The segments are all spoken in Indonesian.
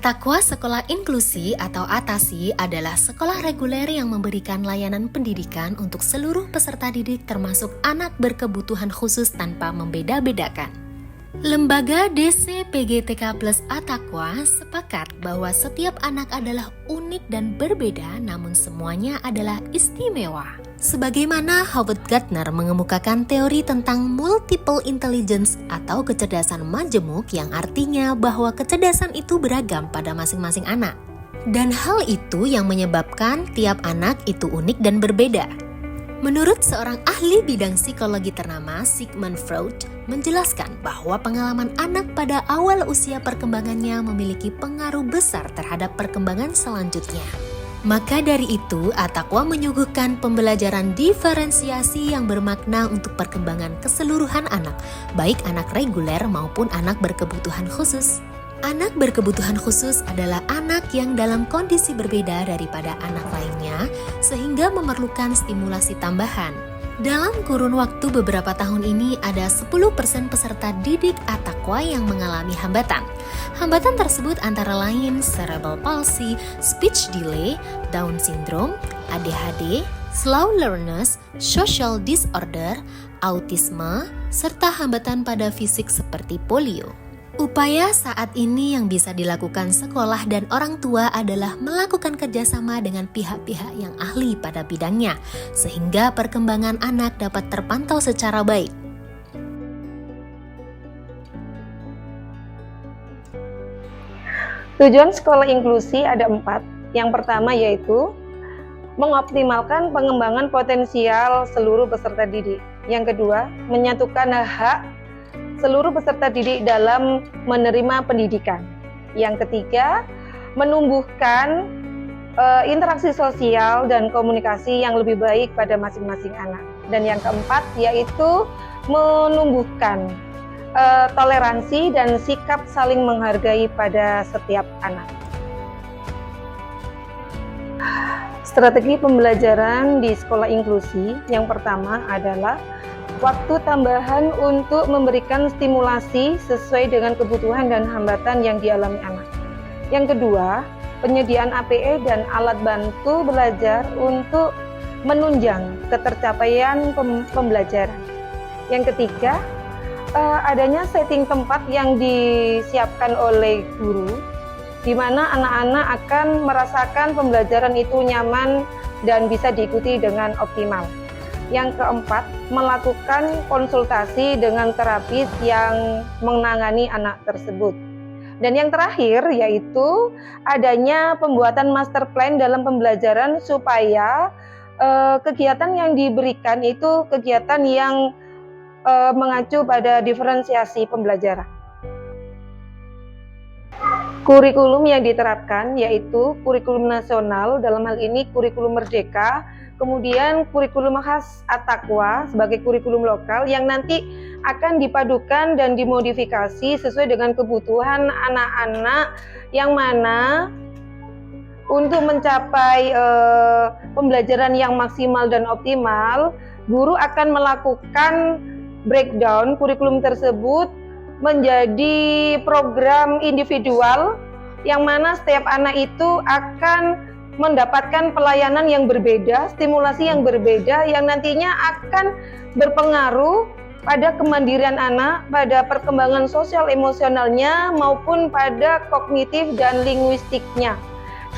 Atakwa Sekolah Inklusi atau ATASI adalah sekolah reguler yang memberikan layanan pendidikan untuk seluruh peserta didik termasuk anak berkebutuhan khusus tanpa membeda-bedakan. Lembaga DC PGTK Plus Atakwa sepakat bahwa setiap anak adalah unik dan berbeda, namun semuanya adalah istimewa. Sebagaimana Howard Gardner mengemukakan teori tentang multiple intelligence atau kecerdasan majemuk yang artinya bahwa kecerdasan itu beragam pada masing-masing anak. Dan hal itu yang menyebabkan tiap anak itu unik dan berbeda. Menurut seorang ahli bidang psikologi ternama, Sigmund Freud, menjelaskan bahwa pengalaman anak pada awal usia perkembangannya memiliki pengaruh besar terhadap perkembangan selanjutnya. Maka dari itu, Atakwa menyuguhkan pembelajaran diferensiasi yang bermakna untuk perkembangan keseluruhan anak, baik anak reguler maupun anak berkebutuhan khusus. Anak berkebutuhan khusus adalah anak yang dalam kondisi berbeda daripada anak lainnya, sehingga memerlukan stimulasi tambahan. Dalam kurun waktu beberapa tahun ini, ada 10% peserta didik Atakwa yang mengalami hambatan. Hambatan tersebut antara lain cerebral palsy, speech delay, Down syndrome, ADHD, slow learners, social disorder, autisme, serta hambatan pada fisik seperti polio. Upaya saat ini yang bisa dilakukan sekolah dan orang tua adalah melakukan kerjasama dengan pihak-pihak yang ahli pada bidangnya, sehingga perkembangan anak dapat terpantau secara baik. Tujuan sekolah inklusi ada 4. Yang pertama yaitu mengoptimalkan pengembangan potensial seluruh peserta didik. Yang kedua, menyatukan hak seluruh peserta didik dalam menerima pendidikan. Yang ketiga, menumbuhkan interaksi sosial dan komunikasi yang lebih baik pada masing-masing anak. Dan yang keempat, yaitu menumbuhkan toleransi dan sikap saling menghargai pada setiap anak. Strategi pembelajaran di sekolah inklusi yang pertama adalah waktu tambahan untuk memberikan stimulasi sesuai dengan kebutuhan dan hambatan yang dialami anak. Yang kedua, penyediaan APE dan alat bantu belajar untuk menunjang ketercapaian pembelajaran. Yang ketiga, adanya setting tempat yang disiapkan oleh guru, di mana anak-anak akan merasakan pembelajaran itu nyaman dan bisa diikuti dengan optimal. Yang keempat, melakukan konsultasi dengan terapis yang menangani anak tersebut. Dan yang terakhir yaitu adanya pembuatan master plan dalam pembelajaran supaya kegiatan yang diberikan itu kegiatan yang mengacu pada diferensiasi pembelajaran. Kurikulum yang diterapkan yaitu kurikulum nasional, dalam hal ini kurikulum merdeka, kemudian kurikulum khas Atakwa sebagai kurikulum lokal yang nanti akan dipadukan dan dimodifikasi sesuai dengan kebutuhan anak-anak yang mana untuk mencapai pembelajaran yang maksimal dan optimal, guru akan melakukan breakdown kurikulum tersebut menjadi program individual yang mana setiap anak itu akan mendapatkan pelayanan yang berbeda, stimulasi yang berbeda yang nantinya akan berpengaruh pada kemandirian anak, pada perkembangan sosial emosionalnya maupun pada kognitif dan linguistiknya.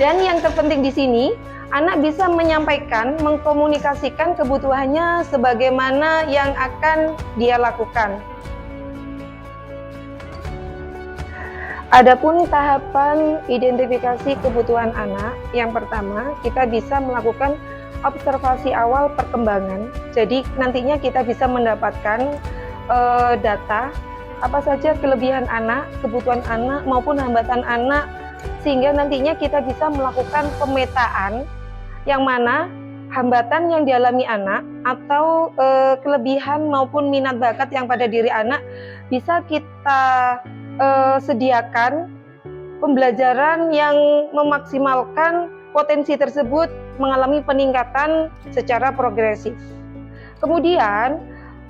Dan yang terpenting di sini, anak bisa menyampaikan, mengkomunikasikan kebutuhannya sebagaimana yang akan dia lakukan. Adapun tahapan identifikasi kebutuhan anak, yang pertama kita bisa melakukan observasi awal perkembangan. Jadi nantinya kita bisa mendapatkan data apa saja kelebihan anak, kebutuhan anak maupun hambatan anak, sehingga nantinya kita bisa melakukan pemetaan yang mana hambatan yang dialami anak atau kelebihan maupun minat bakat yang pada diri anak bisa kita sediakan pembelajaran yang memaksimalkan potensi tersebut mengalami peningkatan secara progresif. Kemudian,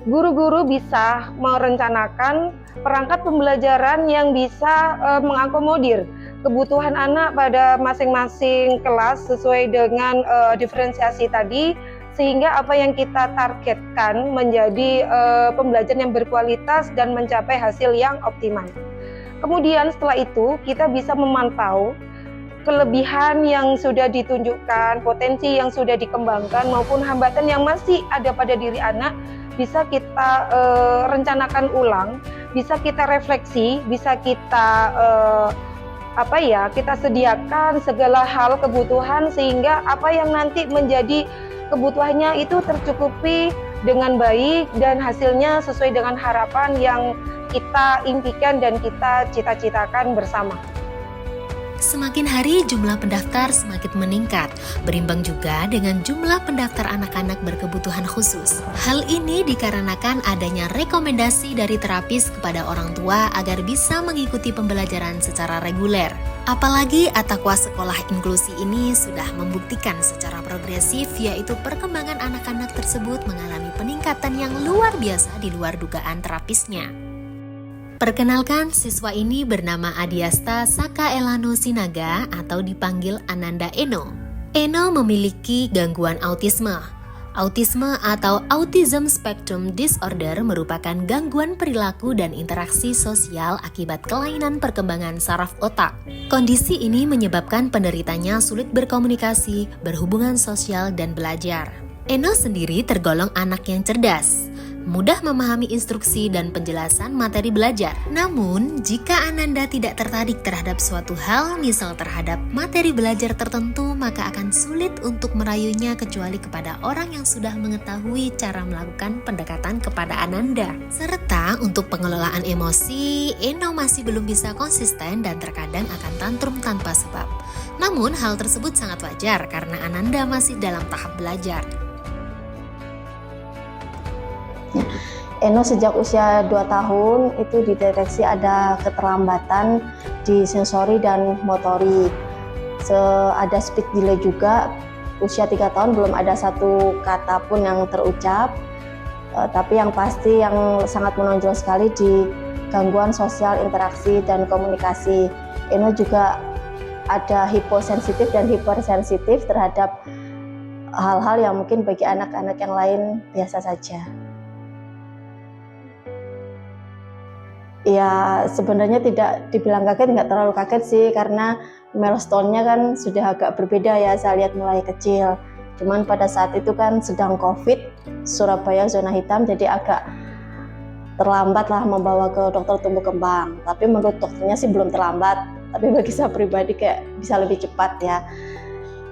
guru-guru bisa merencanakan perangkat pembelajaran yang bisa mengakomodir kebutuhan anak pada masing-masing kelas sesuai dengan diferensiasi tadi, sehingga apa yang kita targetkan menjadi pembelajaran yang berkualitas dan mencapai hasil yang optimal. Kemudian setelah itu kita bisa memantau kelebihan yang sudah ditunjukkan, potensi yang sudah dikembangkan maupun hambatan yang masih ada pada diri anak, bisa kita rencanakan ulang, bisa kita refleksi, bisa kita kita sediakan segala hal kebutuhan sehingga apa yang nanti menjadi kebutuhannya itu tercukupi dengan baik dan hasilnya sesuai dengan harapan yang kita impikan dan kita cita-citakan bersama. Semakin hari jumlah pendaftar semakin meningkat, berimbang juga dengan jumlah pendaftar anak-anak berkebutuhan khusus. Hal ini dikarenakan adanya rekomendasi dari terapis kepada orang tua agar bisa mengikuti pembelajaran secara reguler. Apalagi Atakwa Sekolah Inklusi ini sudah membuktikan secara progresif, yaitu perkembangan anak-anak tersebut mengalami peningkatan yang luar biasa di luar dugaan terapisnya. Perkenalkan, siswa ini bernama Adiasta Saka Elano Sinaga atau dipanggil Ananda Eno. Eno memiliki gangguan autisme. Autisme atau Autism Spectrum Disorder merupakan gangguan perilaku dan interaksi sosial akibat kelainan perkembangan saraf otak. Kondisi ini menyebabkan penderitanya sulit berkomunikasi, berhubungan sosial, dan belajar. Eno sendiri tergolong anak yang cerdas, mudah memahami instruksi dan penjelasan materi belajar. Namun, jika Ananda tidak tertarik terhadap suatu hal, misal terhadap materi belajar tertentu, maka akan sulit untuk merayunya kecuali kepada orang yang sudah mengetahui cara melakukan pendekatan kepada Ananda. Serta untuk pengelolaan emosi, Eno masih belum bisa konsisten dan terkadang akan tantrum tanpa sebab. Namun, hal tersebut sangat wajar karena Ananda masih dalam tahap belajar. Eno sejak usia 2 tahun itu dideteksi ada keterlambatan di sensori dan motorik. Ada speech delay juga. Usia 3 tahun belum ada satu kata pun yang terucap. Tapi yang pasti yang sangat menonjol sekali di gangguan sosial, interaksi, dan komunikasi. Eno juga ada hiposensitif dan hipersensitif terhadap hal-hal yang mungkin bagi anak-anak yang lain biasa saja. Ya sebenarnya tidak dibilang kaget, nggak terlalu kaget sih karena milestone-nya kan sudah agak berbeda ya, saya lihat mulai kecil. Cuman pada saat itu kan sedang COVID, Surabaya zona hitam, jadi agak terlambat lah membawa ke dokter tumbuh kembang. Tapi menurut dokternya sih belum terlambat, tapi bagi saya pribadi kayak bisa lebih cepat ya.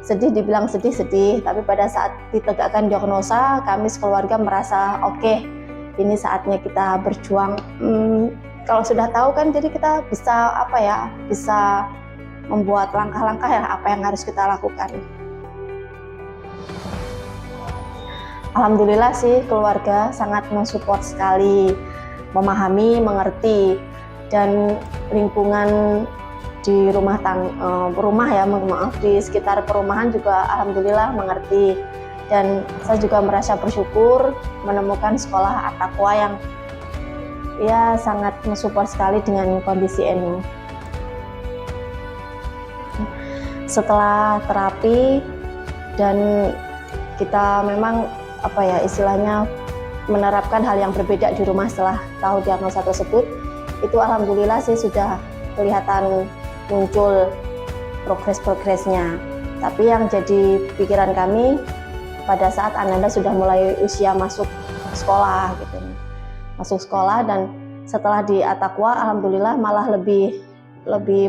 Sedih, dibilang sedih, tapi pada saat ditegakkan diagnosa, kami sekeluarga merasa oke, ini saatnya kita berjuang. Kalau sudah tahu kan jadi kita bisa membuat langkah-langkah ya apa yang harus kita lakukan. Alhamdulillah sih keluarga sangat mensupport sekali, memahami, mengerti, dan lingkungan di di sekitar perumahan juga alhamdulillah mengerti, dan saya juga merasa bersyukur menemukan sekolah Atakwa yang ya sangat mensupport sekali dengan kondisi Eno. Setelah terapi dan kita memang istilahnya menerapkan hal yang berbeda di rumah setelah tahu diagnosa tersebut, itu alhamdulillah sih sudah kelihatan muncul progres-progresnya. Tapi yang jadi pikiran kami pada saat Ananda sudah mulai usia masuk sekolah gitu. Masuk sekolah, dan setelah di Atakwa alhamdulillah malah lebih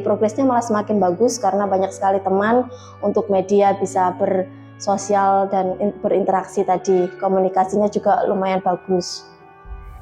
progresnya malah semakin bagus karena banyak sekali teman, untuk media bisa bersosial dan berinteraksi tadi, komunikasinya juga lumayan bagus.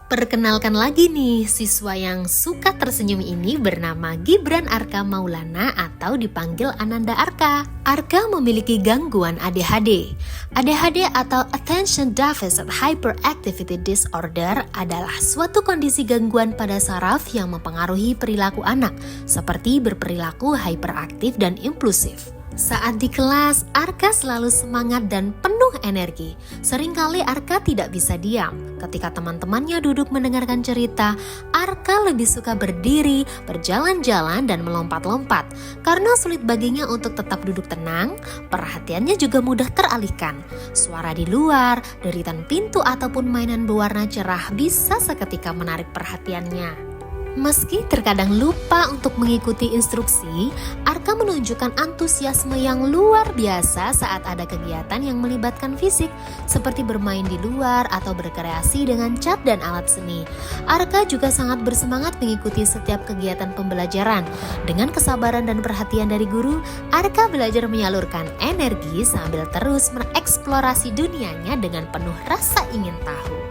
Perkenalkan lagi nih, siswa yang suka tersenyum ini bernama Gibran Arka Maulana atau dipanggil Ananda Arka. Arka memiliki gangguan ADHD. ADHD atau Attention Deficit Hyperactivity Disorder adalah suatu kondisi gangguan pada saraf yang mempengaruhi perilaku anak, seperti berperilaku hyperaktif dan impulsif. Saat di kelas, Arka selalu semangat dan penuh energi. Seringkali Arka tidak bisa diam. Ketika teman-temannya duduk mendengarkan cerita, Arka lebih suka berdiri, berjalan-jalan, dan melompat-lompat. Karena sulit baginya untuk tetap duduk tenang, perhatiannya juga mudah teralihkan. Suara di luar, deritan pintu ataupun mainan berwarna cerah bisa seketika menarik perhatiannya. Meski terkadang lupa untuk mengikuti instruksi, Arka menunjukkan antusiasme yang luar biasa saat ada kegiatan yang melibatkan fisik, seperti bermain di luar atau berkreasi dengan cat dan alat seni. Arka juga sangat bersemangat mengikuti setiap kegiatan pembelajaran. Dengan kesabaran dan perhatian dari guru, Arka belajar menyalurkan energi sambil terus mengeksplorasi dunianya dengan penuh rasa ingin tahu.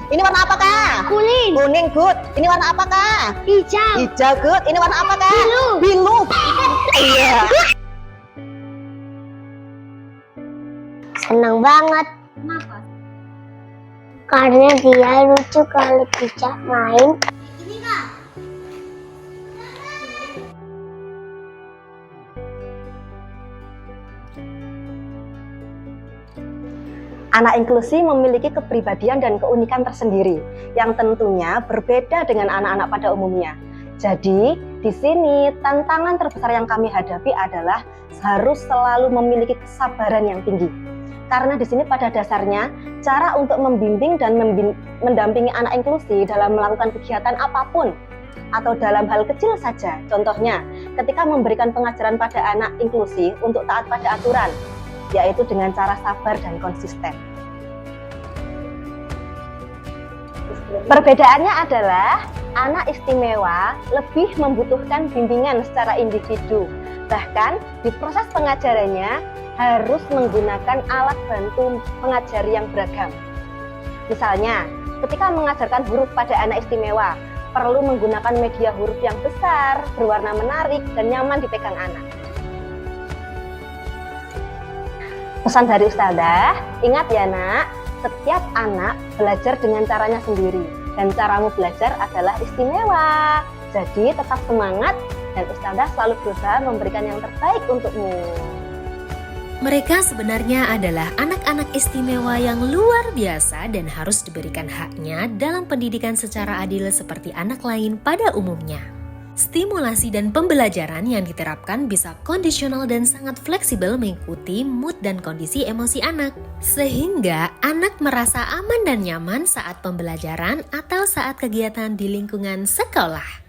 Ini warna apa kak? Kuning, Kuning, good. Ini warna apa kak? hijau, Hijau, good. Ini warna apa kak? Biru. Biru. Iya. senang banget. Kenapa? Karena dia lucu kalau bisa main. Anak inklusi memiliki kepribadian dan keunikan tersendiri yang tentunya berbeda dengan anak-anak pada umumnya. Jadi, di sini tantangan terbesar yang kami hadapi adalah harus selalu memiliki kesabaran yang tinggi. Karena di sini pada dasarnya cara untuk membimbing dan mendampingi anak inklusi dalam melakukan kegiatan apapun atau dalam hal kecil saja. Contohnya, ketika memberikan pengajaran pada anak inklusi untuk taat pada aturan, yaitu dengan cara sabar dan konsisten. Perbedaannya adalah anak istimewa lebih membutuhkan bimbingan secara individu. Bahkan di proses pengajarannya harus menggunakan alat bantu pengajar yang beragam. Misalnya, ketika mengajarkan huruf pada anak istimewa, perlu menggunakan media huruf yang besar, berwarna menarik, dan nyaman dipegang anak. Pesan dari Ustazah, ingat ya nak, setiap anak belajar dengan caranya sendiri dan caramu belajar adalah istimewa. Jadi tetap semangat dan Ustazah selalu berusaha memberikan yang terbaik untukmu. Mereka sebenarnya adalah anak-anak istimewa yang luar biasa dan harus diberikan haknya dalam pendidikan secara adil seperti anak lain pada umumnya. Stimulasi dan pembelajaran yang diterapkan bisa kondisional dan sangat fleksibel mengikuti mood dan kondisi emosi anak. Sehingga anak merasa aman dan nyaman saat pembelajaran atau saat kegiatan di lingkungan sekolah.